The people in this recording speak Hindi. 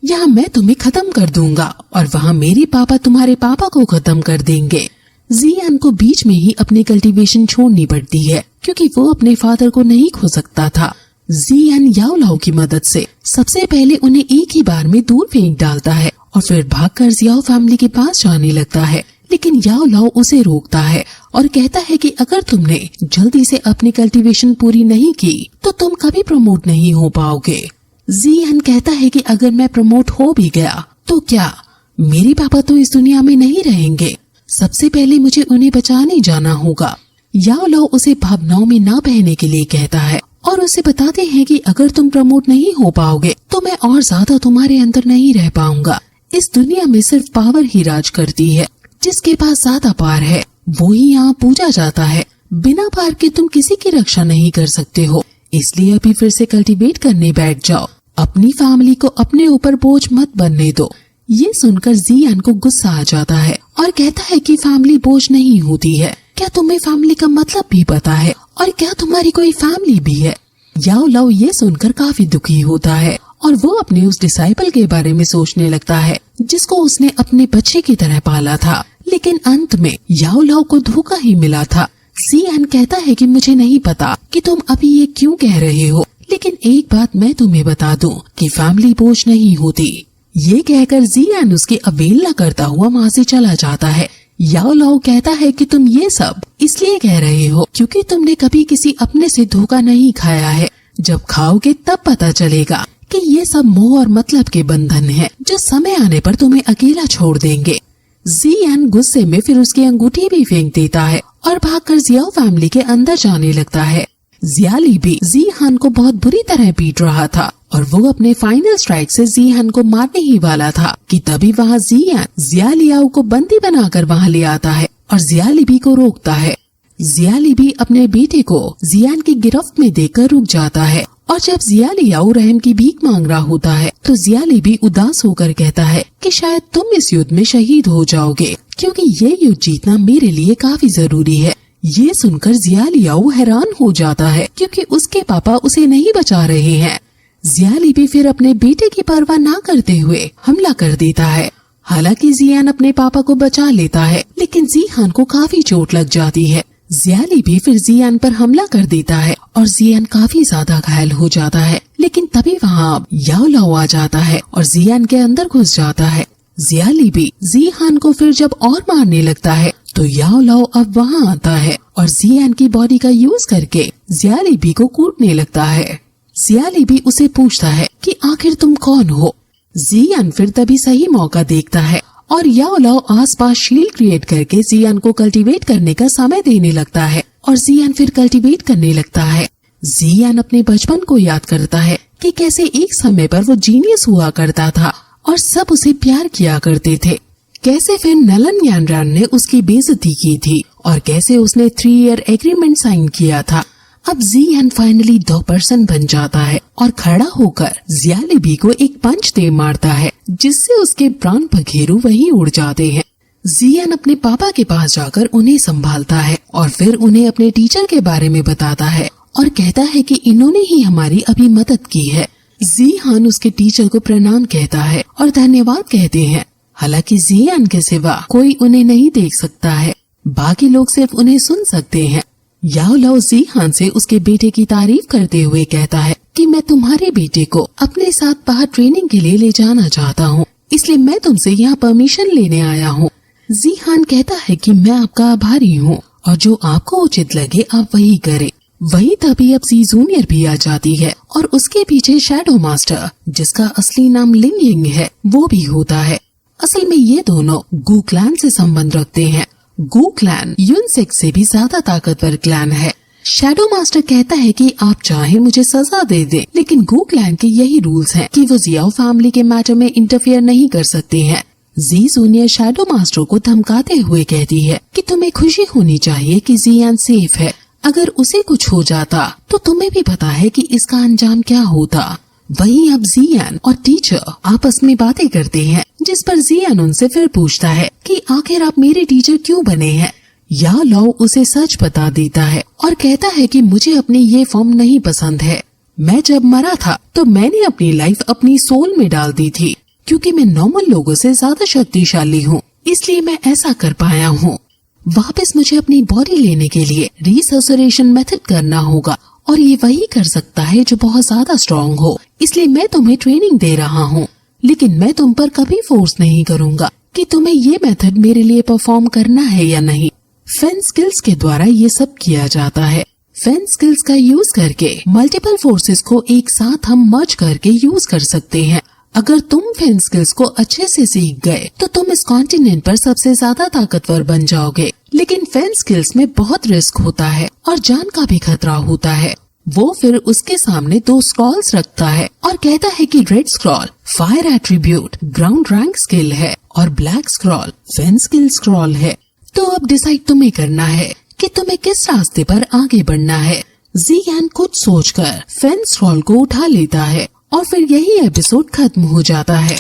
यहाँ मैं तुम्हें खत्म कर दूंगा और वहाँ मेरे पापा तुम्हारे पापा को खत्म कर देंगे। जियान को बीच में ही अपनी कल्टीवेशन छोड़नी पड़ती है क्योंकि वो अपने फादर को नहीं खो सकता था। जियान याओ लाओ की मदद से सबसे पहले उन्हें एक ही बार में दूर फेंक डालता है और फिर भागकर जियाओ फैमिली के पास जाने लगता है, लेकिन याओ लाओ उसे रोकता है और कहता है कि अगर तुमने जल्दी से अपनी कल्टीवेशन पूरी नहीं की तो तुम कभी प्रमोट नहीं हो पाओगे। जियान कहता है कि अगर मैं प्रमोट हो भी गया तो क्या, मेरे पापा तो इस दुनिया में नहीं रहेंगे, सबसे पहले मुझे उन्हें बचाने जाना होगा। याओ लाओ उसे भावनाओं में ना बहने के लिए कहता है और उसे बताते हैं कि अगर तुम प्रमोट नहीं हो पाओगे तो मैं और ज्यादा तुम्हारे अंदर नहीं रह पाऊंगा। इस दुनिया में सिर्फ पावर ही राज करती है, जिसके पास ज्यादा पावर है वो ही यहाँ पूजा जाता है। बिना पावर के तुम किसी की रक्षा नहीं कर सकते हो, इसलिए अभी फिर से कल्टीवेट करने बैठ जाओ। अपनी फैमिली को अपने ऊपर बोझ मत बनने दो। ये सुनकर जियान को गुस्सा आ जाता है और कहता है कि फैमिली बोझ नहीं होती है, क्या तुम्हें फैमिली का मतलब भी पता है और क्या तुम्हारी कोई फैमिली भी है। याओ लाओ ये सुनकर काफी दुखी होता है और वो अपने उस डिसाइपल के बारे में सोचने लगता है जिसको उसने अपने बच्चे की तरह पाला था, लेकिन अंत में याओ लाओ को धोखा ही मिला था। जियान कहता है कि मुझे नहीं पता कि तुम अभी ये क्यों कह रहे हो, लेकिन एक बात मैं तुम्हें बता दूं कि फैमिली बोझ नहीं होती। ये कहकर जियान उसकी अवहेलना करता हुआ वहाँ से चला जाता है। याओ लाओ कहता है कि तुम ये सब इसलिए कह रहे हो क्योंकि तुमने कभी किसी अपने से धोखा नहीं खाया है। जब खाओगे तब पता चलेगा कि ये सब मोह और मतलब के बंधन है जो समय आने पर तुम्हें अकेला छोड़ देंगे। जियान गुस्से में फिर उसकी अंगूठी भी फेंक देता है और भागकर जियाओ फैमिली के अंदर जाने लगता है। जियाली भी जियान को बहुत बुरी तरह पीट रहा था और वो अपने फाइनल स्ट्राइक से जियान को मारने ही वाला था कि तभी वहाँ जियान जियालियाओ को बंदी बनाकर वहाँ ले आता है और जियालिबी को रोकता है। जियालिबी अपने बेटे को जियान की गिरफ्त में देखकर रुक जाता है और जब जियालियाओ रहम की भीख मांग रहा होता है तो जियालिबी उदास होकर कहता है कि शायद तुम इस युद्ध में शहीद हो जाओगे क्योंकि ये युद्ध जीतना मेरे लिए काफी जरूरी है। ये सुनकर जियालियाओ हैरान हो जाता है क्योंकि उसके पापा उसे नहीं बचा रहे हैं। जियालिबी फिर अपने बेटे की परवाह ना करते हुए हमला कर देता है। हालांकि जियान अपने पापा को बचा लेता है, लेकिन जियान को काफी चोट लग जाती है। जियालिबी फिर जियान पर हमला कर देता है और जियान काफी ज्यादा घायल हो जाता है, लेकिन तभी वहाँ याओ लाओ आ जाता है और जियान के अंदर घुस जाता है। जियालिबी जियान को फिर जब और मारने लगता है तो याओ लाओ अब वहाँ आता है और जियान की बॉडी का यूज करके जियालिबी को कूटने लगता है। जियालिबी उसे पूछता है कि आखिर तुम कौन हो। जियान फिर तभी सही मौका देखता है और याओ लाओ आसपास शील्ड क्रिएट करके जियान को कल्टीवेट करने का समय देने लगता है और जियान फिर कल्टीवेट करने लगता है। जियान अपने बचपन को याद करता है कि कैसे एक समय पर वो जीनियस हुआ करता था और सब उसे प्यार किया करते थे, कैसे फिर नलन यानरान ने उसकी बेइज्जती की थी और कैसे उसने 3 ईयर एग्रीमेंट साइन किया था। अब जियान फाइनली 2% बन जाता है और खड़ा होकर जियालिबी को एक पंच दे मारता है जिससे उसके प्राण पखेरु वहीं उड़ जाते हैं। जियान अपने पापा के पास जाकर उन्हें संभालता है और फिर उन्हें अपने टीचर के बारे में बताता है और कहता है कि इन्होंने ही हमारी अभी मदद की है। जियान उसके टीचर को प्रणाम कहता है और धन्यवाद कहते हैं। हालांकि जियान के सिवा कोई उन्हें नहीं देख सकता है, बाकी लोग सिर्फ उन्हें सुन सकते हैं। याओ लाओ जियान से उसके बेटे की तारीफ करते हुए कहता है कि मैं तुम्हारे बेटे को अपने साथ बाहर ट्रेनिंग के लिए ले जाना चाहता हूँ, इसलिए मैं तुमसे यहाँ परमिशन लेने आया हूँ। जियान कहता है कि मैं आपका आभारी हूँ और जो आपको उचित लगे आप वही करें। वही तभी अब जी जूनियर भी आ जाती है और उसके पीछे शैडो मास्टर, जिसका असली नाम लिंग यिंग है, वो भी होता है। असल में ये दोनों गू क्लैन से संबंध रखते हैं। गू क्लैन यूनसेक से भी ज्यादा ताकतवर क्लैन है। शैडो मास्टर कहता है कि आप चाहे मुझे सजा दे दे, लेकिन गू क्लैन के यही रूल्स हैं कि वो जियाओ फैमिली के मैटर में इंटरफेयर नहीं कर सकते हैं। जी जूनियर शैडो मास्टर को धमकाते हुए कहती है कि तुम्हें खुशी होनी चाहिए कि जियान सेफ है, अगर उसे कुछ हो जाता तो तुम्हें भी पता है कि इसका अंजाम क्या होता। वहीं अब जियान और टीचर आपस में बातें करते हैं, जिस पर जियान उनसे फिर पूछता है कि आखिर आप मेरे टीचर क्यों बने हैं। याओ लाओ उसे सच बता देता है और कहता है कि मुझे अपनी ये फॉर्म नहीं पसंद है। मैं जब मरा था तो मैंने अपनी लाइफ अपनी सोल में डाल दी थी। क्योंकि मैं नॉर्मल लोगों से ज्यादा शक्तिशाली हूँ, इसलिए मैं ऐसा कर पाया हूँ। वापस मुझे अपनी बॉडी लेने के लिए रिसोसिएशन मेथड करना होगा और ये वही कर सकता है जो बहुत ज्यादा स्ट्रॉन्ग हो, इसलिए मैं तुम्हें ट्रेनिंग दे रहा हूँ। लेकिन मैं तुम पर कभी फोर्स नहीं करूँगा कि तुम्हें ये मेथड मेरे लिए परफॉर्म करना है या नहीं। फेन स्किल्स के द्वारा ये सब किया जाता है। फेन स्किल्स का यूज करके मल्टीपल फोर्सेस को एक साथ हम मर्ज करके यूज कर सकते हैं। अगर तुम फेन स्किल्स को अच्छे से सीख गए तो तुम इस कॉन्टिनेंट पर सबसे ज्यादा ताकतवर बन जाओगे। लेकिन फेन स्किल्स में बहुत रिस्क होता है और जान का भी खतरा होता है। वो फिर उसके सामने 2 स्क्रॉल्स रखता है और कहता है कि red scroll fire attribute ground rank skill है और ब्लैक स्क्रॉल फेन स्किल स्क्रॉल है। तो अब डिसाइड तुम्हें करना है कि तुम्हें किस रास्ते पर आगे बढ़ना है। ज़ियान कुछ सोचकर फेन स्क्रॉल को उठा लेता है और फिर यही एपिसोड खत्म हो जाता है।